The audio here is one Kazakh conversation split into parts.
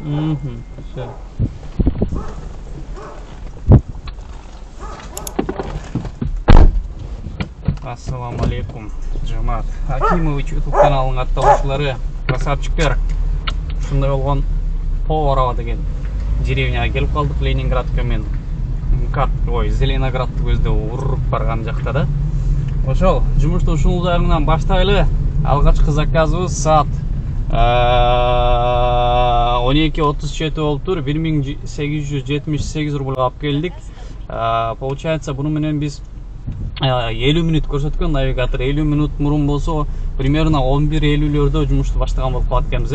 Все. Ассаламу алейкум, жамаат. Акимович YouTube каналының аттаушылары, красавчиктер. Шундай болгон Поварова деген деревняга келип калдык, Ленинградка мен Зеленоградты көздө уруп барган жакта да. Ошол жумушту ушул жагынан баштайлы. Алгачкы заказыбыз саат 12:37 болуп тур. 1878 рублга алып келдик. Получается, буну менен биз 50 минут көрсөткөн навигатор. 50 минут мурун болсо, примерно 11:50лөрдө жумушту баштаган болуп калат экенбиз.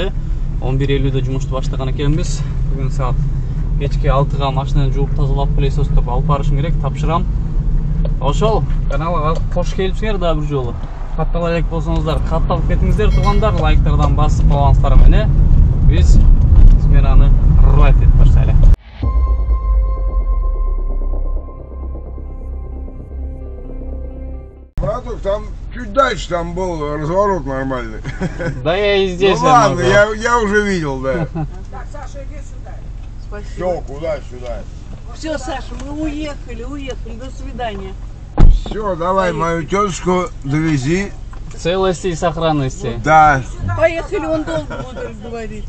11:50дө жумушту баштаган экенбиз. Бүгүн саат кечки 6-га машинаны жууп тазалап пылесоступ алып барышым керек, тапшырам. Ошол каналга кош келипсиңер да бир жолу. Каттала элек болсоңуздар, катталып кетиңиздер туугандар, лайктардан басып коюңуздар менен. Биз сменаны райт этип баштайлы. Братух, там чуть дальше там был разворот нормальный. Да я и здесь. Ну ладно, я уже видел, да. Так, Саша, иди сюда. Спасибо. Все, куда сюда? Все, Саша, мы уехали. До свидания. Все, давай мою тетушку довези. В целости и сохранности. Да. Поехали, он долго будет говорить.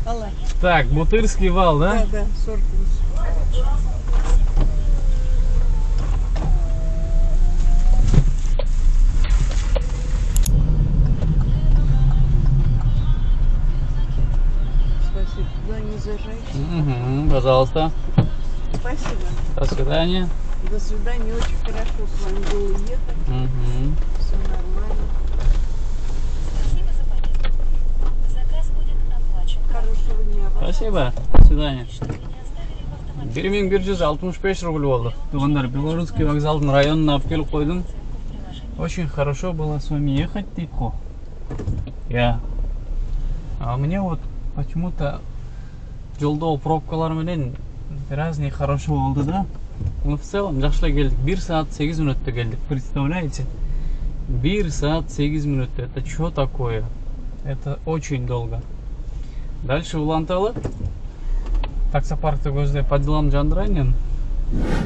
Алла. Так, Бутырский вал, да? Да, 40. Спасибо. Туда не зажайте. Пожалуйста. Спасибо. До свидания. До свидания. Очень хорошо с вами было ехать. Все нормально. Спасибо за поездку. Заказ будет оплачен. Хорошего дня вам. Спасибо. До свидания. Что вы не оставили в автомобиле? 1165 рубль болду. Туугандар, Белорусский вокзалдын районуна алып келип койдум. Очень хорошо было с вами ехать, Тико. Я. А мне вот почему-то жолдо пробкалар менен biraz нехорошо болду, да? Но в целом жакшы келдик. 1 саат 8 минутта келдик. Представляете? 1 саат 8 минут. Это что такое? Это очень долго. Дальше уланталы. Таксопаркты көздөп по делам жандырайын.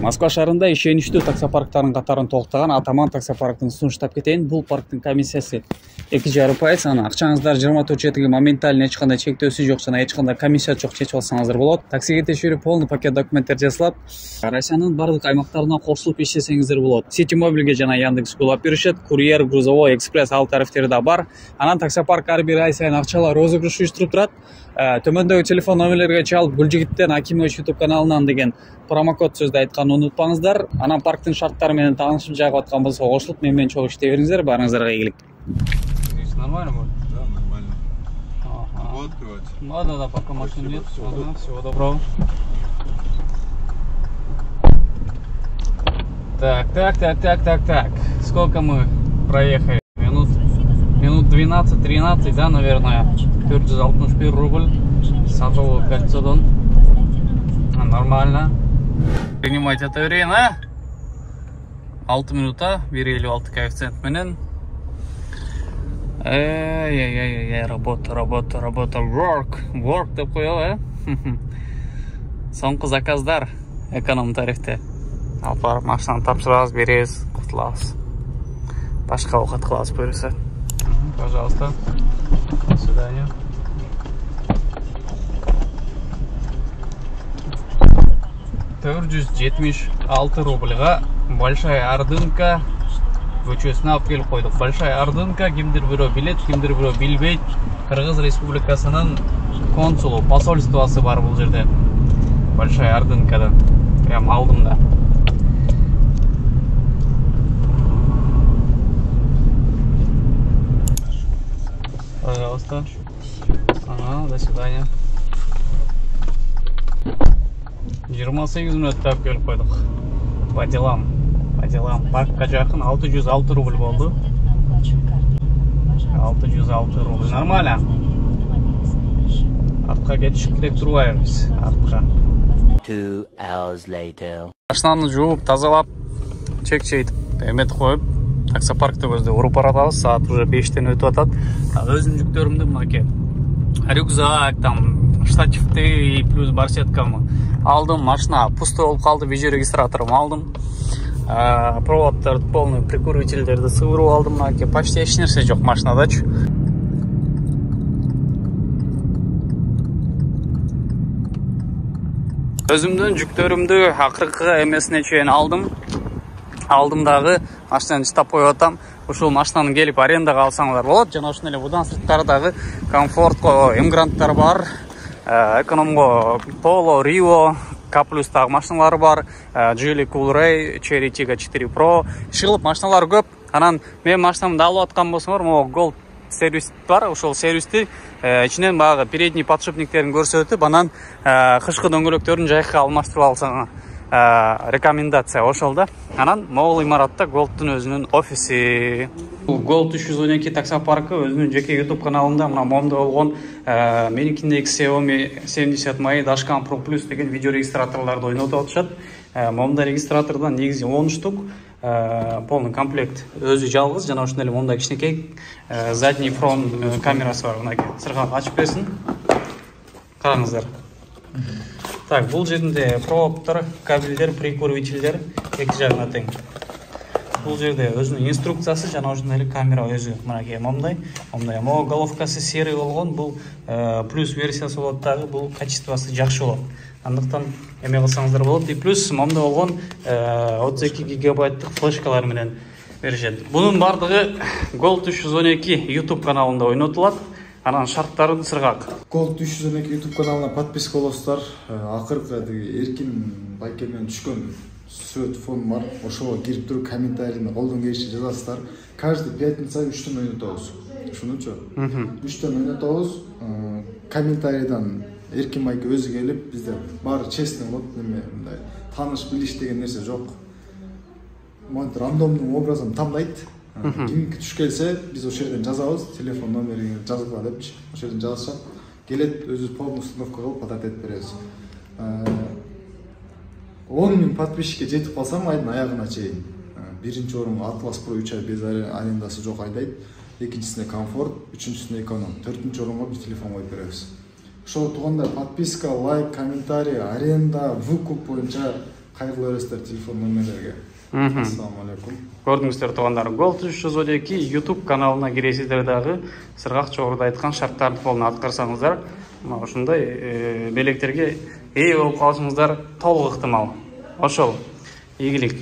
Москва шаарында ишеничтүү таксопарктардын катарын толуктаган Атаман таксопарктын сунуштап кетейин. Бул парктын комиссиясы 2,5%. Аны акчаңыздар 24 четиги моментально эч кандай чектөөсү жок жана эч кандай комиссия жок чечип алсаңыздар болот. Таксиге текшерүү полный пакет документтер жасалат. Россиянын бардык аймактарына кошулуп иштесеңиздер болот. Сити Мобилге жана Яндекс улап беришет. Курьер, грузовой, экспресс ал тарифтери да бар. Анан таксопарк ар бир ай сайын акчалар розыгрыш уюштуруп турат. Төмөндөгү телефон номерлерге чалып Гүлжигиттен Акимович YouTube каналынан деген промокод сөздү айтканды унутпаңыздар. Анан парктын шарттары менен таанышып жагып аткан болсо кошулуп менен чогуу иштей бериңиздер. Барыңыздарга ийгилик. Здесь нормально будет? Да, нормально. Ага. Могу открывать? Да, пока машин нет. Всего доброго. Так. Сколько мы проехали? Минут 12-13, да, наверное. 461 рубль. Садовое кольцо. Нормально. Принимать это время. 6 минута. 1,56 коэффициент менен. Работа. Work деп коелу, Соңку заказдар эконом тарифте. Алып барып машинаны тапшырабыз, беребиз, кутулабыз. Башка оокат кылабыз буюрса. Пожалуйста. До свидания. $476 рубльга Большая Ордынка көчөсүнө алып келип койдук. Большая Ордынка кимдир бирөө билет, кимдир бирөө билбейт. Кыргыз Республикасынын консулу, посольствосы бар бул жерде. Большая Ордынкада. Прям алдымда. Пожалуйста. До свидания. 28 минутта алып келип койдук. По делам. Паркка жакын 606 рубль болду. 606 рубль. Нормально. Артка кетиш керек турбайбыз. Артка. 2 hours later. Машинаны жууп, тазалап, чек-чейтип, эметип коюп, таксопаркты көздөп уруп баратабыз. Саат уже 5тен өтүп атат. Өзүм жүктөрүмдү мынакей. Рюкзак, там штативті и плюс барсеткамы алдым. Машина пустой болып қалды, видеорегистраторым алдым. Проводтарды, полный прикурвательдерді сывырып алдым. Почти еш нәрсе жоқ машинадачы. Өзімдің жүктерімді ақырғы емесіне чейін алдым. Алдымдағы машинаны жыстап қойып ушул машинаны келип арендаға алсаңыздар болот. Жана ошондой эле будан сырткардагы комфортко эмгранттар бар, экономго Polo, Rio, K+тагы машиналары бар, Geely Coolray, Cherry Tiggo 4 Pro, шылып машиналар көп. Анан мен машинамды алып аткан болсоңор, могу Gold сервис бар, ошол сервисти ичинен багы передний подшипниктерин көрсөтүп, анан кышкы дөңгөлөктөрүн жайкка алмаштырып алсаңар. Рекомендация ошол да. Анан могул имаратта Gold'тун өзүнүн офиси. Gold 312 таксопаркы өзүнүн жеке YouTube каналында мына момдо болгон меникиндеги Xiaomi 70 Mai Dashcam Pro Plus деген видео регистраторларды ойнотуп атышат. Момда регистратордон негизи 10 штук, полный комплект өзү жалгыз, жана ошондой эле момда кичинекей задний фронт камерасы бар. Мына сыргак ачып берсин. Караңыздар. Так, бул жерде проводтор, кабелдер, прикурвительдер эки жагына тең. Бул жерде өзүнүн инструкциясы жана ошондой эле камера өзү мынакей момдай. Могу головкасы серый болгон, бул плюс версиясы болот дагы, бул качествосы жакшы болот. Андыктан эме кылсаңыздар болот. И плюс момда болгон 32 гигабайттык флешкалар менен беришет. Бунун бардыгы Gold 312 YouTube каналында ойнотулат. Анан шарттары сыргак. Gold 312 YouTube каналына подписка болосуздар. Акыркы Эркин байке менен түшкөн сөт фон бар. Ошого кирип туруп комментарийни колдон келишинче жазасыздар. Каждый пятница 3төн ойнотобуз. Ушунучу. 3төн ойнотобуз. Комментарийдан Эркин байке өзү келип, бизде баары честный болот, мындай тааныш билиш деген нерсе жок. Монтер рандомдун образын тандайт. Кимки түш келсе, биз ошол жерден жазабыз, телефон номериңи жазгыла депчи. Ошол жерден жазышат. Келет, өзү полный установка кылып подать этип беребиз. 10 000 подписчикке жетип калсам, айдын аягына чейин. Биринчи орун Atlas Pro 3 ай без арендасы жок айдайт. Экинчисине комфорт, үчүнчүсүнө эконом, төртүнчү орунга биз телефон коюп беребиз. Ошол туганда подписка, лайк, комментарий, аренда, выкуп боюнча кайрылып бересиздер телефон номерлерге. Ассаламу алейкум. Көрдүңүздөр туугандар, Gold 312 YouTube каналына киресиздер дагы, сыргак жогоруда айткан шарттарды колуна аткарсаңыздар, ушундай белектерге ээ болуп калышыңыздар толук ыктымал. Ошол, ийгилик.